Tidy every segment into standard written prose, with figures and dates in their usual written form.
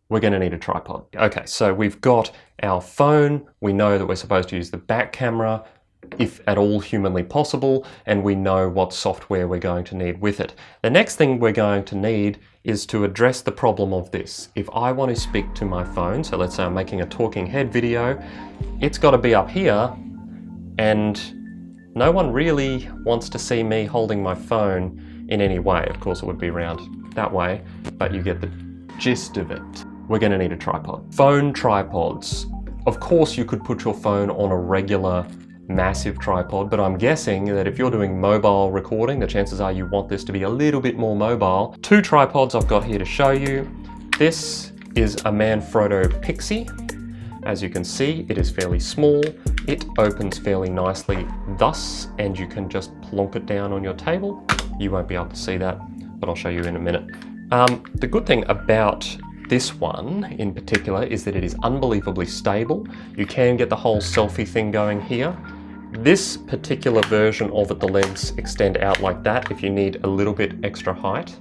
we're going to need a tripod. Okay, so we've got our phone. We know that we're supposed to use the back camera, if at all humanly possible, and we know what software we're going to need with it. The next thing we're going to need is to address the problem of this. If I want to speak to my phone, so let's say I'm making a talking head video, it's got to be up here, and no one really wants to see me holding my phone in any way. Of course, it would be around that way, but you get the gist of it. We're going to need a tripod. Phone tripods. Of course, you could put your phone on a regular massive tripod, but I'm guessing that if you're doing mobile recording, the chances are you want this to be a little bit more mobile. Two tripods I've got here to show you. This is a Manfrotto Pixie. As you can see, it is fairly small. It opens fairly nicely thus, and you can just plonk it down on your table. You won't be able to see that, but I'll show you in a minute. The good thing about this one in particular is that it is unbelievably stable. You can get the whole selfie thing going here. This particular version of it, the legs extend out like that if you need a little bit extra height.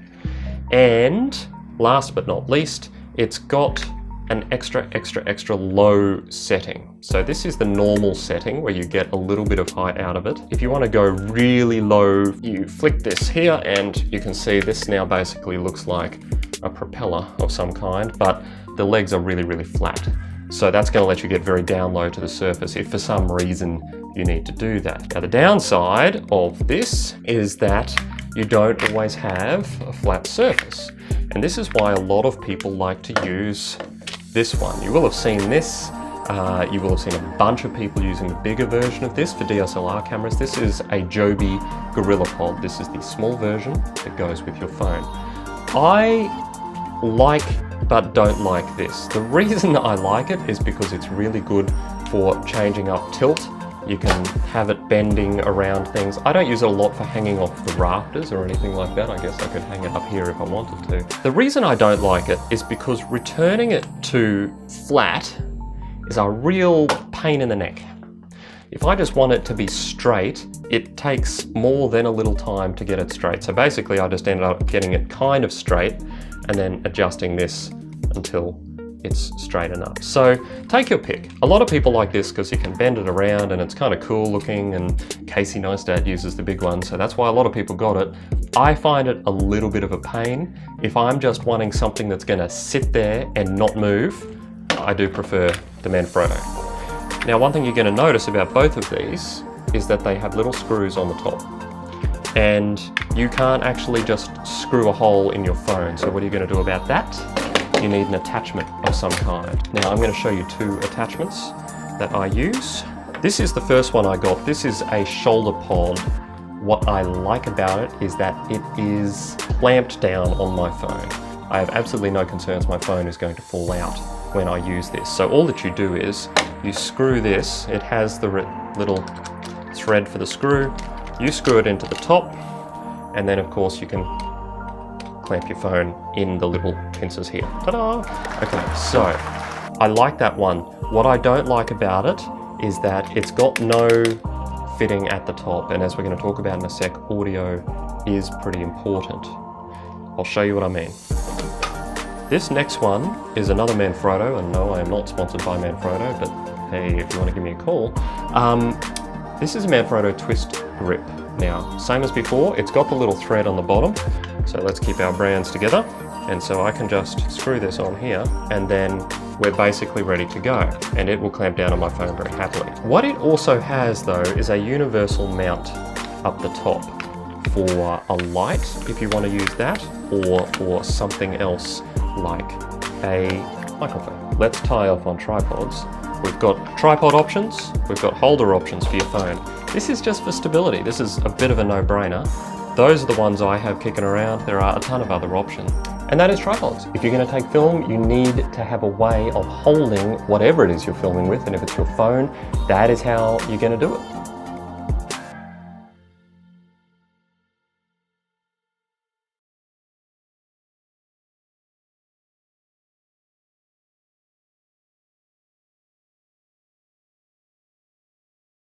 And last but not least, it's got an extra low setting. So this is the normal setting where you get a little bit of height out of it. If you want to go really low, you flick this here and you can see this now basically looks like a propeller of some kind, but the legs are really flat. So that's going to let you get very down low to the surface if for some reason you need to do that. Now the downside of this is that you don't always have a flat surface. And this is why a lot of people like to use this one. You will have seen this. You will have seen a bunch of people using the bigger version of this for DSLR cameras. This is a Joby GorillaPod. This is the small version that goes with your phone. I like but don't like this. The reason I like it is because it's really good for changing up tilt. You can have it bending around things. I don't use it a lot for hanging off the rafters or anything like that. I guess I could hang it up here if I wanted to. The reason I don't like it is because returning it to flat is a real pain in the neck. If I just want it to be straight, it takes more than a little time to get it straight. So basically I just ended up getting it kind of straight and then adjusting this until it's straight enough. So take your pick. A lot of people like this because you can bend it around and it's kind of cool looking, and Casey Neistat uses the big one, so that's why a lot of people got it. I find it a little bit of a pain. If I'm just wanting something that's going to sit there and not move, I do prefer the Manfrotto. Now one thing you're going to notice about both of these is that they have little screws on the top, and you can't actually just screw a hole in your phone. So what are you going to do about that? You need an attachment of some kind. Now I'm going to show you two attachments that I use. This is the first one I got. This is a shoulder pod. What I like about it is that it is clamped down on my phone. I have absolutely no concerns my phone is going to fall out when I use this. So all that you do is you screw this. It has the little thread for the screw. You screw it into the top, and then of course you can clamp your phone in the little pincers here. Ta-da! Okay, so I like that one. What I don't like about it is that it's got no fitting at the top, and as we're going to talk about in a sec, audio is pretty important. I'll show you what I mean. This next one is another Manfrotto, and no, I am not sponsored by Manfrotto, but hey, if you want to give me a call. This is a Manfrotto Twist Grip. Now, same as before, it's got the little thread on the bottom, so let's keep our brands together. And so I can just screw this on here, and then we're basically ready to go, and it will clamp down on my phone very happily. What it also has though is a universal mount up the top for a light, if you want to use that, or for something else like a microphone. Let's tie off on tripods. We've got tripod options, we've got holder options for your phone. This is just for stability. This is a bit of a no-brainer. Those are the ones I have kicking around. There are a ton of other options. And that is tripods. If you're going to take film, you need to have a way of holding whatever it is you're filming with, and if it's your phone, that is how you're going to do it.